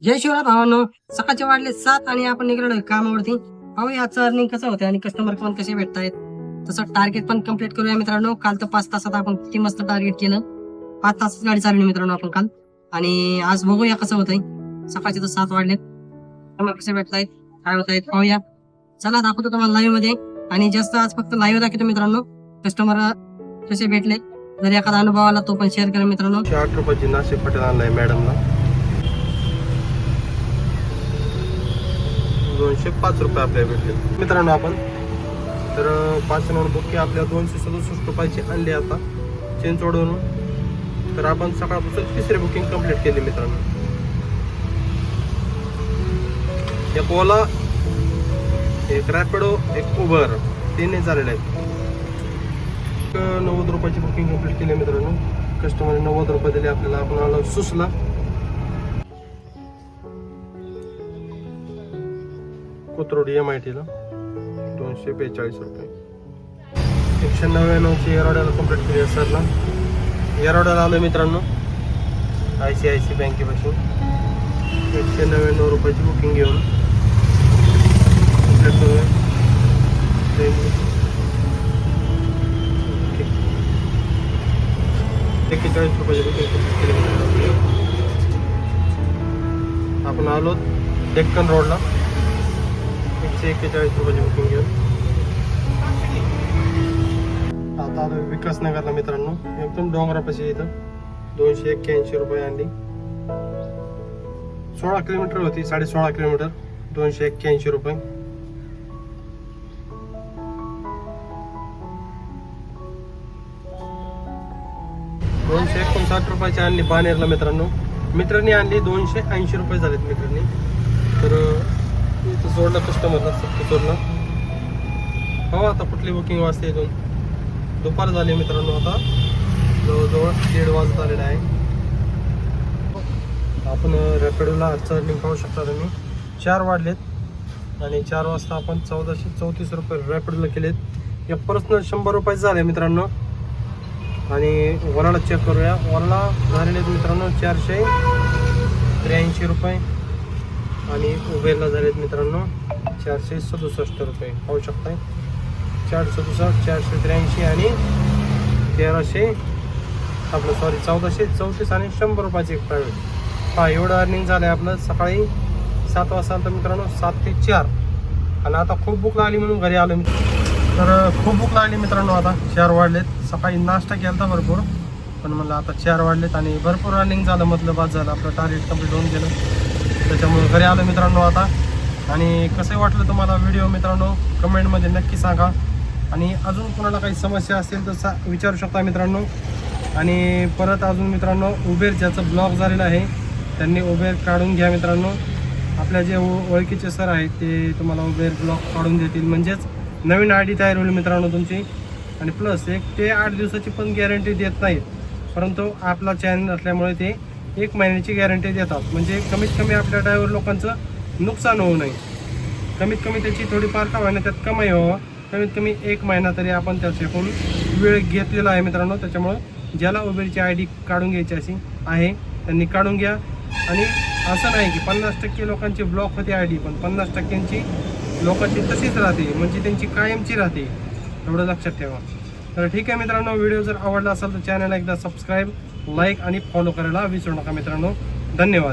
जय शिवराय भावांनो, सकाळचे वाजले 7 आणि आपण निघालो कामावरती. पाहूया आजचं अर्निंग कसं होतं आणि कस्टमर पण कसे भेटतायत. तसं टार्गेट पण कम्प्लीट करूया मित्रांनो. काल तर 5 तासात आपण किती मस्त टार्गेट केलं. 5 तास गाडी चालवली मित्रांनो आपण काल. आणि आज बघूया कसं होतंय. सकाळचे तर 7 वाजलेत. कस्टमर कसे भेटतायत, काय होतायत पाहूया. चला दाखवतो तुम्हाला लाईव्ह मध्ये. आणि जास्त आज फक्त लाईव्ह दाखवतो मित्रांनो. कस्टमर कसे भेटले. जर एखादा अनुभव आला तो पण शेअर करा मित्रांनो. 8 रुपयाची नाशिक पटेल आणलाय मॅडमला. 205 रुपये आपल्याला भेटले मित्रांनो. आपण तर 5 नंबर बुक की आपल्या 267 रुपयाची आणली आता चिंचवडून. तर आपण सकाळपासून तिसरी बुकिंग कंप्लीट केली मित्रांनो. एक ओला, एक रॅपिडो, एक उबर, तीनही झालेले आहेत. 90 रुपयाची बुकिंग कंप्लीट केली मित्रांनो. कस्टमरने 90 रुपये दिले आपल्याला. आपण आलो सुसला. कोथरूड MIT ला 242 रुपये. 199ची येरवड्याला कंप्लीट केली आहे सरला. येरवड्याला आलो मित्रांनो ICICI बँकेपासून. 199 रुपयाची बुकिंग घेऊन कंप्लीट करूया. 41 रुपयाची बुकिंग कंप्लीट केली मित्रांनो. आपण आलो डेक्कन रोडला. 141 रुपयाची बुकिंग घेऊन आता आलो विकासनगरला मित्रांनो. एकदम डोंगरापाशी इथं 281 रुपये आणली. 16 किलोमीटर होती, 16.5 किलोमीटर. 281 रुपये. $259 रुपयाची आणली बानेरला मित्रांनो. मित्रांनी आणली. 280 रुपये झालेत मित्रांनी. तर इथं सोडलं कस्टमरला सोडलं. हो आता कुठली बुकिंग वाजते इथून. दुपार झाली मित्रांनो. आता जवळजवळ 1:30 वाजत आलेला आहे. आपण रॅपिडोला अर्निंग पाहू शकता तुम्ही. 4 वाढलेत आणि 4 वाजता आपण 1434 रुपये रॅपिडोला केलेत. या पर्सनल 100 रुपये झाले मित्रांनो. आणि ओलाला चेक करूया. ओला झालेले मित्रांनो 483 रुपये. आणि उबेरला झालेत मित्रांनो 467 रुपये. पाहू शकताय. 467, 483 आणि 1300 आपलं 1434 आणि 100 रुपयाचे एक प्रायव्हेट. हा एवढं अर्निंग झालं आहे आपलं. सकाळी 7 वाजता तर मित्रांनो 7 ते 4. आणि आता खूप भूक लागली म्हणून घरी आलो. तर खूप भूक लागली मित्रांनो. आता 4 वाढलेत. सकाळी नाश्ता केला होता भरपूर, पण म्हणलं आता 4 वाढलेत आणि भरपूर रनिंग झालं. मधलं बाद झालं. आपलं टार्गेट कंप्लीट होऊन गेलं. त्याच्यामुळे घरी आलो मित्रांनो आता. आणि कसं वाटलं तुम्हाला व्हिडिओ मित्रांनो कमेंटमध्ये नक्की सांगा. आणि अजून कोणाला काही समस्या असेल तर विचारू शकता मित्रांनो. आणि परत अजून मित्रांनो उबेर ज्याचं ब्लॉक झालेलं आहे त्यांनी उबेर काढून घ्या मित्रांनो. आपल्या जे ओळखीचे सर आहेत ते तुम्हाला उबेर ब्लॉक काढून देतील. म्हणजेच नवीन ID तयार होईल मित्रांनो तुमची. आणि प्लस 1 ते 8 दिवसाची पण गॅरंटी देत नाहीत, परंतु आपला चॅनल असल्यामुळे ते 1 महिन्याची गॅरंटी देतात. म्हणजे कमीत कमी आपल्या ड्रायव्हर लोकांचं नुकसान होऊ नये. कमीत कमी त्याची थोडीफार का महिना त्यात कमाई व्हावं. कमीत कमी 1 महिना तरी आपण त्याच्याकडून वेळ घेतलेला आहे मित्रांनो. त्याच्यामुळं ज्याला उबेरची ID काढून घ्यायची अशी आहे त्यांनी काढून घ्या. आणि असं नाही की 50% लोकांची ब्लॉक होते ID, पण 50%ची लोकांची तशीच राहते. म्हणजे त्यांची कायमची राहते. एवढं लक्षात ठेवा. तर ठीक आहे मित्रांनो, व्हिडिओ जर आवडला असेल तर चॅनलला एकदा सबस्क्राईब, लाईक आणि फॉलो करायला विसरू नका मित्रांनो. धन्यवाद.